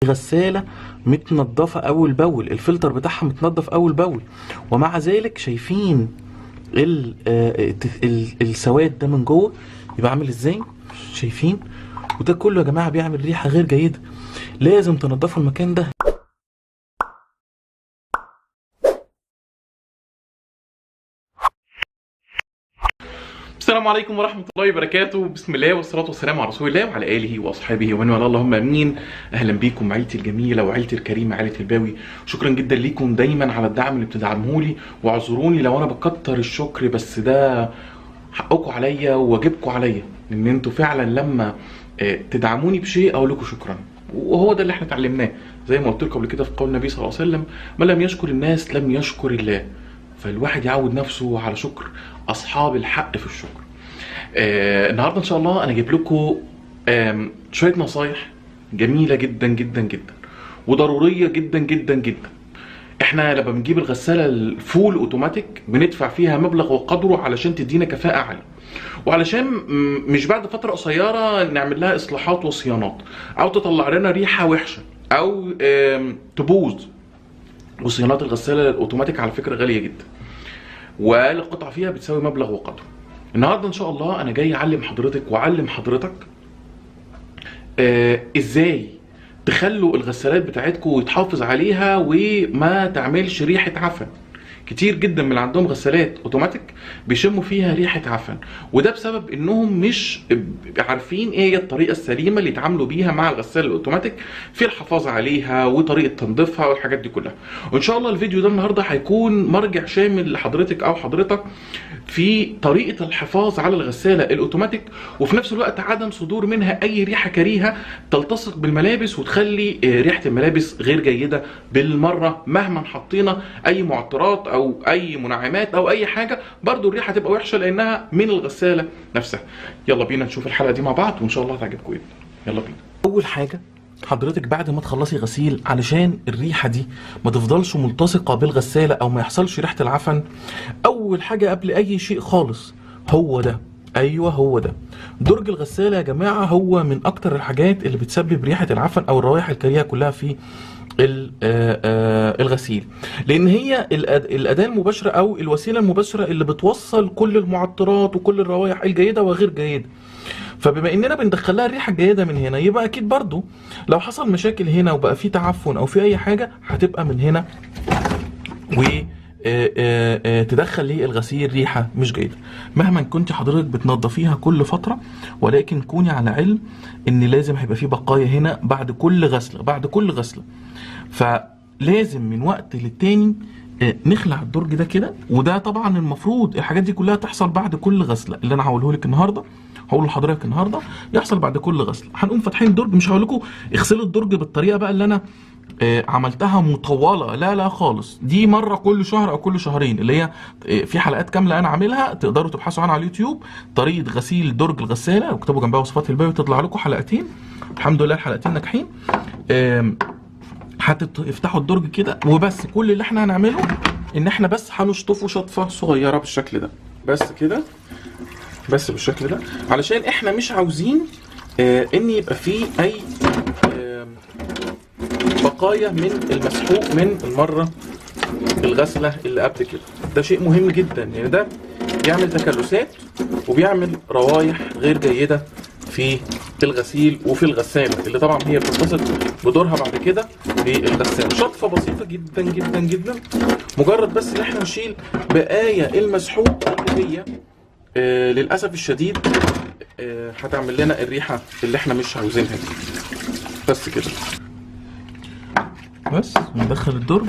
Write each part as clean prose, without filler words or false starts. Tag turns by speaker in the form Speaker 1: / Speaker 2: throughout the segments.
Speaker 1: غسالة متنضفة اول باول، الفلتر بتاعها متنضف اول باول، ومع ذلك شايفين السواد ده من جوه يبقى عامل ازاي؟ شايفين؟ وده كله يا جماعة بيعمل ريحة غير جيدة. لازم تنضفوا المكان ده. السلام عليكم ورحمة الله وبركاته. بسم الله والصلاة والسلام على رسول الله وعلى آله وأصحابه ومن والاه، اللهم آمين. أهلا بيكم عيلتي الجميلة وعيلتي الكريمة عيلة الباوي. شكرا جدا ليكم دايما على الدعم اللي بتدعمهولي، واعذروني لو أنا بكتر الشكر، بس ده حقكم عليا وواجبكم عليا، إن أنتوا فعلا لما تدعموني بشيء أقول لكم شكرا. وهو ده اللي احنا اتعلمناه، زي ما قلت لكم قبل كده في قول النبي صلى الله عليه وسلم: من لم يشكر الناس لم يشكر الله. فالواحد يعود نفسه على شكر أصحاب الحق في الشكر. النهارده ان شاء الله انا جايب لكم شويه نصايح جميله جدا جدا جدا وضروريه جدا جدا جدا. احنا لما بنجيب الغساله الفول اوتوماتيك بندفع فيها مبلغ وقدره علشان تدينا كفاءه عاليه، وعلشان مش بعد فتره قصيره نعمل لها اصلاحات وصيانات، او تطلع لنا ريحه وحشه، او تبوظ. وصيانات الغساله الاوتوماتيك على فكره غاليه جدا، والقطعه فيها بتساوي مبلغ وقدره. النهارده ان شاء الله انا جاي اعلم حضرتك واعلم حضرتك ازاي تخلوا الغسالات بتاعتكم ويتحافظ عليها وما تعملش ريحه عفن. كتير جدا من اللي عندهم غسالات اوتوماتيك بيشموا فيها ريحه عفن، وده بسبب انهم مش عارفين ايه هي الطريقه السليمه اللي يتعاملوا بيها مع الغساله الاوتوماتيك في الحفاظ عليها وطريقه تنظيفها والحاجات دي كلها. وان شاء الله الفيديو ده النهارده هيكون مرجع شامل لحضرتك او حضرتك في طريقه الحفاظ على الغساله الاوتوماتيك، وفي نفس الوقت عدم صدور منها اي ريحه كريهه تلتصق بالملابس وتخلي ريحه الملابس غير جيده بالمره. مهما حطينا اي معطرات او اي منعمات او اي حاجه، برضو الريحه هتبقى وحشه لانها من الغساله نفسها. يلا بينا نشوف الحلقه دي مع بعض وان شاء الله هتعجبكم جدا. يلا بينا. اول حاجه حضرتك بعد ما تخلصي غسيل، علشان الريحه دي ما تفضلش ملتصقه بالغساله او ما يحصلش ريحه العفن، اول حاجه قبل اي شيء خالص هو ده، ايوه هو ده، درج الغساله يا جماعه. هو من اكتر الحاجات اللي بتسبب ريحه العفن او الروائح الكريهه كلها في الغسيل، لان هي الاداه المباشره او الوسيله المباشره اللي بتوصل كل المعطرات وكل الروائح الجيده وغير جيده. فبما اننا بندخلها الريحه الجيده من هنا، يبقى اكيد برضو لو حصل مشاكل هنا وبقى في تعفن او في اي حاجه هتبقى من هنا و تدخل للغسيل ريحه مش جيده. مهما كنت حضرتك بتنظفيها كل فتره، ولكن كوني على علم ان لازم هيبقى في بقايا هنا بعد كل غسله، بعد كل غسله. فلازم من وقت للتاني نخلع الدرج ده كده. وده طبعا المفروض الحاجات دي كلها تحصل بعد كل غسله. اللي انا هقوله لك النهارده هقول لحضرتك النهارده يحصل بعد كل غسله. هنقوم فاتحين الدرج، مش هقول لكم اغسلوا الدرج بالطريقه بقى اللي انا عملتها مطوله، لا لا خالص. دي مره كل شهر او كل شهرين، اللي هي في حلقات كامله انا عاملها تقدروا تبحثوا عنها على اليوتيوب، طريقه غسيل درج الغساله، واكتبوا جنبها وصفات الباوي تطلع لكم حلقتين. الحمد لله الحلقتين ناجحين. هتفتحوا الدرج كده وبس. كل اللي احنا هنعمله ان احنا بس هنشطفه شطفه صغيره بالشكل ده، بس كده، بس بالشكل ده، علشان احنا مش عاوزين ان يبقى فيه اي بقايا من المسحوق من المره الغسله اللي قبل كده. ده شيء مهم جدا، يعني ده بيعمل تكلسات وبيعمل روايح غير جيده في الغسيل وفي الغساله، اللي طبعا هي بتتصل بدورها بعد كده بالغساله. شطفه بسيطه جدا جدا جدا، مجرد بس ان احنا نشيل بقايا المسحوق اللي هي للاسف الشديد هتعمل لنا الريحه اللي احنا مش عاوزينها دي. بس كده، بس ندخل الدرج.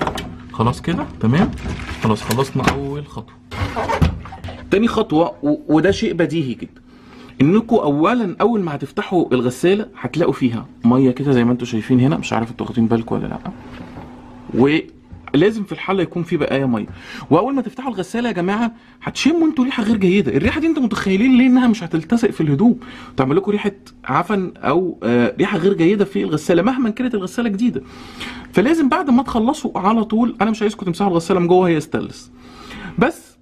Speaker 1: خلاص كده تمام، خلاص خلصنا اول خطوه. تاني خطوه وده شيء بديهي جدا، انكم اولا اول ما هتفتحوا الغساله هتلاقوا فيها ميه كده زي ما انتم شايفين هنا. مش عارف انتوا واخدين بالكم ولا لا، ولازم في الحله يكون في بقايا ميه. واول ما تفتحوا الغساله يا جماعه هتشموا انتوا ريحه غير جيده. الريحه دي انتوا متخيلين ليه انها مش هتلتصق في الهدوم وتعمل لكم ريحه عفن او ريحه غير جيده في الغساله مهما كانت الغساله جديده. فلازم بعد ما تخلصوا على طول، انا مش عايزكم تمسحوا الغساله من جوه، هي ستانلس، بس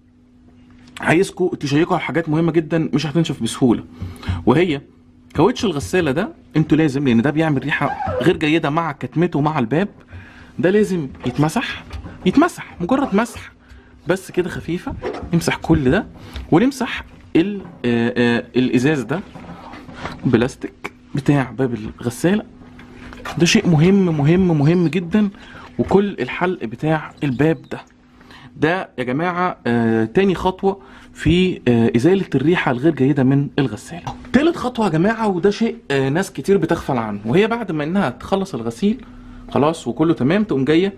Speaker 1: عايزكم تشيكوا على حاجات مهمه جدا مش هتنشف بسهوله، وهي كاوتش الغساله ده انتوا لازم، لان ده بيعمل ريحه غير جيده مع كتمته مع الباب، ده لازم يتمسح مجرد مسح بس كده خفيفه. نمسح كل ده ونمسح الازاز ده بلاستيك بتاع باب الغساله، ده شيء مهم جدا. وكل الحلق بتاع الباب ده يا جماعه تاني خطوه في ازاله الريحه الغير جيده من الغساله. تالت خطوه يا جماعه، وده شيء ناس كتير بتغفل عنه، وهي بعد ما انها تخلص الغسيل خلاص وكله تمام، تقوم جايه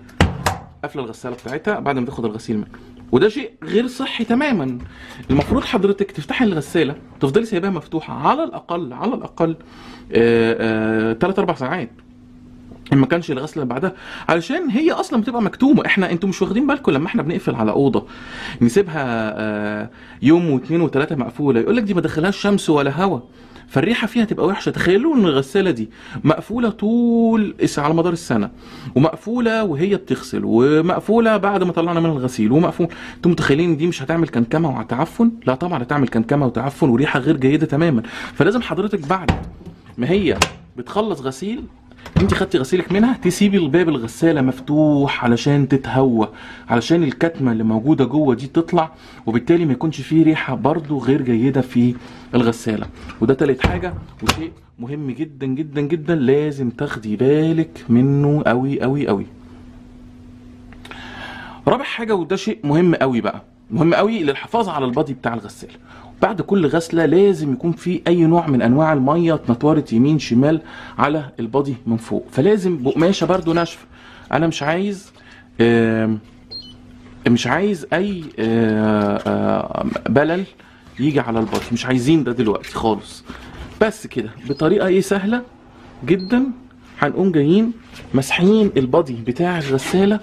Speaker 1: قافله الغساله بتاعتها بعد ما تاخد الغسيل منها، وده شيء غير صحي تماما. المفروض حضرتك تفتحي الغساله تفضلي سايباها مفتوحه على الاقل 3-4 ساعات، ان ما كانش الغسله اللي بعدها، علشان هي اصلا بتبقى مكتومه. انتوا مش واخدين بالكم لما احنا بنقفل على اوضه نسيبها يوم واثنين وثلاثه مقفوله، يقول لك دي ما دخلهاش شمس ولا هواء فالريحه فيها تبقى وحشه. تخيلوا ان الغساله دي مقفوله طول على مدار السنه، ومقفوله وهي بتغسل، ومقفوله بعد ما طلعنا منها الغسيل، ومقفول. انتوا متخيلين دي مش هتعمل كنكمه وتعفن؟ لا طبعا هتعمل كنكمه وتعفن وريحه غير جيده تماما. فلازم حضرتك بعد ما هي بتخلص غسيل، انت خدتي غسيلك منها، تسيبي الباب الغساله مفتوح علشان تتهوى، علشان الكتمه اللي موجوده جوه دي تطلع، وبالتالي ما يكونش فيه ريحه برضو غير جيده في الغساله. وده تالت حاجه وشيء مهم جدا جدا جدا لازم تاخدي بالك منه قوي قوي قوي. رابع حاجه، وده شيء مهم قوي بقى، مهم قوي للحفاظ على البادي بتاع الغساله، بعد كل غسله لازم يكون في اي نوع من انواع الميه اتنطورت يمين شمال على البادي من فوق، فلازم بقماشه برده ناشفه. انا مش عايز اي بلل يجي على البادي، مش عايزين ده دلوقتي خالص. بس كده بطريقه سهله جدا هنقوم جايين مسحين البادي بتاع الغساله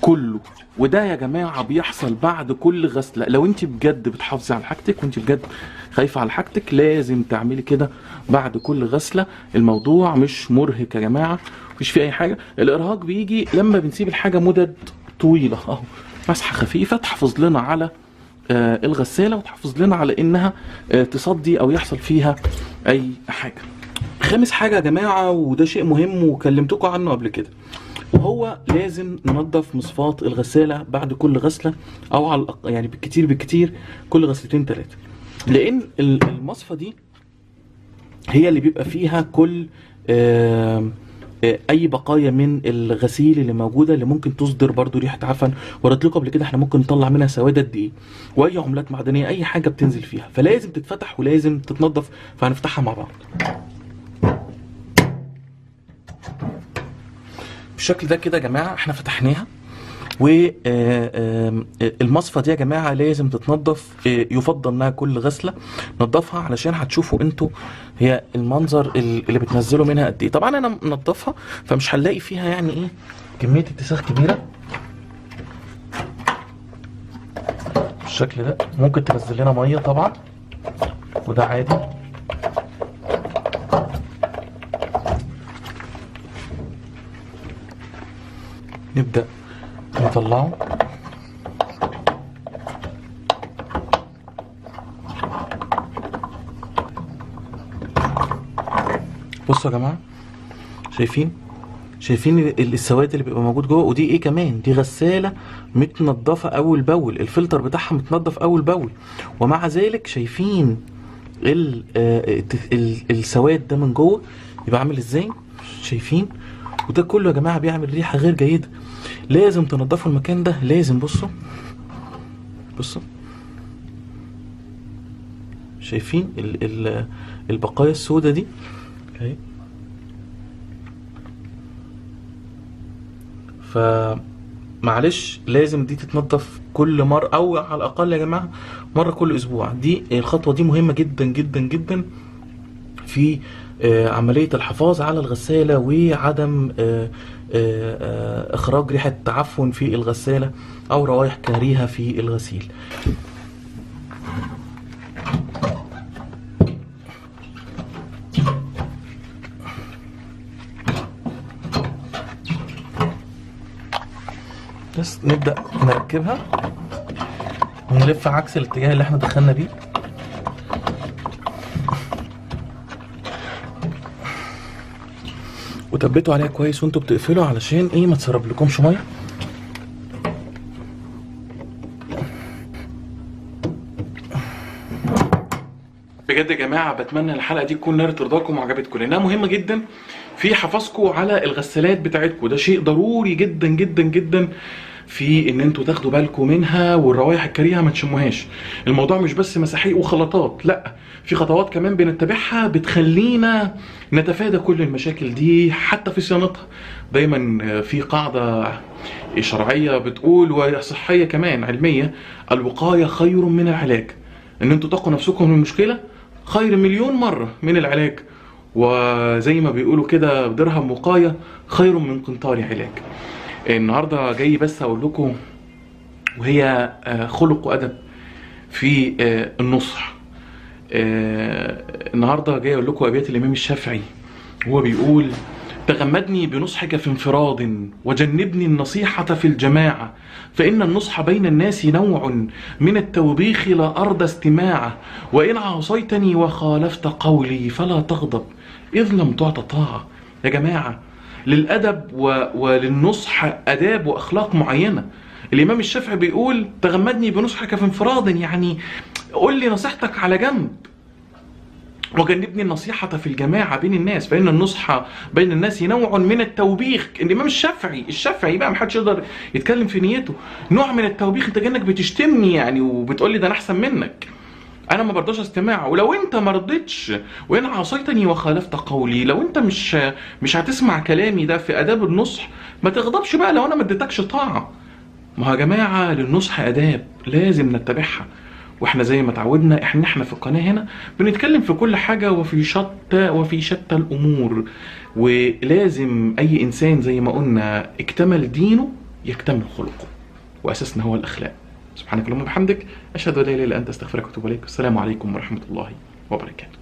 Speaker 1: كله. وده يا جماعه بيحصل بعد كل غسله. لو انت بجد بتحافظي على حاجتك وانت بجد خايفه على حاجتك لازم تعملي كده بعد كل غسله. الموضوع مش مرهق يا جماعه، مفيش فيه اي حاجه. الارهاق بيجي لما بنسيب الحاجه مدد طويله. اهو مسحه خفيفه تحافظ لنا على الغساله، وتحافظ لنا على انها تصدي او يحصل فيها اي حاجه. خامس حاجه يا جماعه، وده شيء مهم وكلمتكم عنه قبل كده، وهو لازم ننظف مصفات الغساله بعد كل غسله، او على يعني بالكتير كل غسلتين 3، لان المصفى دي هي اللي بيبقى فيها كل اي بقايا من الغسيل اللي موجوده، اللي ممكن تصدر برضو ريحه عفن. ورد لكم قبل كده احنا ممكن نطلع منها سواد قد ايه، واي عملات معدنيه، اي حاجه بتنزل فيها، فلازم تتفتح ولازم تتنظف. فهنفتحها مع بعض بالشكل ده كده يا جماعه. احنا فتحناها، والمصفى دي يا جماعه لازم تتنضف. يفضل انها كل غسله نضفها، علشان هتشوفوا انتوا هي المنظر اللي بتنزلوا منها قد ايه. طبعا انا منضفها فمش هنلاقي فيها يعني ايه كميه اتساخ كبيره بالشكل ده. ممكن تنزل لنا ميه طبعا وده عادي. نبدأ نطلعه. بصوا يا جماعة، شايفين السواد اللي بيبقى موجود جوه. ودي ايه كمان، دي غسالة متنضفة اول باول، الفلتر بتاعها متنضف اول باول، ومع ذلك شايفين السواد ده من جوه يبقى عامل ازاي، شايفين؟ وده كله يا جماعه بيعمل ريحه غير جيده. لازم تنضفوا المكان ده، لازم. بصوا شايفين البقايا السوداء دي اهي. فمعلش لازم دي تتنضف كل مره، او على الاقل يا جماعه مره كل اسبوع. دي الخطوه دي مهمه جدا جدا جدا في عملية الحفاظ على الغسالة، وعدم اخراج ريحة تعفن في الغسالة او روائح كريهة في الغسيل. بس نبدأ نركبها ونلف عكس الاتجاه اللي احنا دخلنا بيه. وتبتوا عليها كويس وانتوا بتقفلوا علشان ايه ما تسرب لكمش ميه. بجد يا جماعه بتمنى الحلقه دي تكون نالت رضاكم وعجبتكم، لانها مهمه جدا في حفاظكم على الغسالات بتاعتكم. ده شيء ضروري جدا جدا جدا في ان انتوا تاخدوا بالكم منها، والروائح الكريهه ما تشموهاش. الموضوع مش بس مساحيق وخلطات، لا، في خطوات كمان بنتبعها بتخلينا نتفادى كل المشاكل دي حتى في صيانتها. دايما في قاعده شرعيه بتقول وصحيه كمان علميه: الوقايه خير من العلاج. ان انتوا تقوا نفسكم من المشكله خير مليون مره من العلاج، وزي ما بيقولوا كده درهم وقايه خير من قنطار علاج. النهارده جاي بس اقول لكم، وهي خلق وادب في النصح. النهارده جاي اقول لكم ابيات الامام الشافعي، هو بيقول: تغمدني بنصحك في انفراد وجنبني النصيحة في الجماعة، فإن النصح بين الناس نوع من التوبيخ لا أرضى استماعه، وإن عصيتني وخالفت قولي فلا تغضب إذ لم تعط طاعة. يا جماعة للأدب وللنصح أداب وأخلاق معينة. الإمام الشافعي بيقول: تغمدني بنصحك في انفراد، يعني قول لي نصيحتك على جنب، وجنبني النصيحة في الجماعة بين الناس، فإن النصح بين الناس نوع من التوبيخ. الإمام الشافعي بقى محدش يقدر يتكلم في نيته. نوع من التوبيخ، انت كأنك بتشتمني يعني وبتقول لي ده انا احسن منك، انا ما برضاش استماع. ولو انت ما رضيتش، وان عصيتني وخالفت قولي، لو انت مش هتسمع كلامي ده في آداب النصح، ما تغضبش بقى لو انا ما اديتكش طاعة. ما يا جماعة للنصح آداب لازم نتبعها، واحنا زي ما اتعودنا احنا في القناه هنا بنتكلم في كل حاجه وفي شتى الامور. ولازم اي انسان زي ما قلنا اكتمل دينه يكتمل خلقه، واساسنا هو الاخلاق. سبحانك اللهم وبحمدك، اشهد ان لا اله الا انت، استغفرك واتوب اليك. السلام عليكم ورحمه الله وبركاته.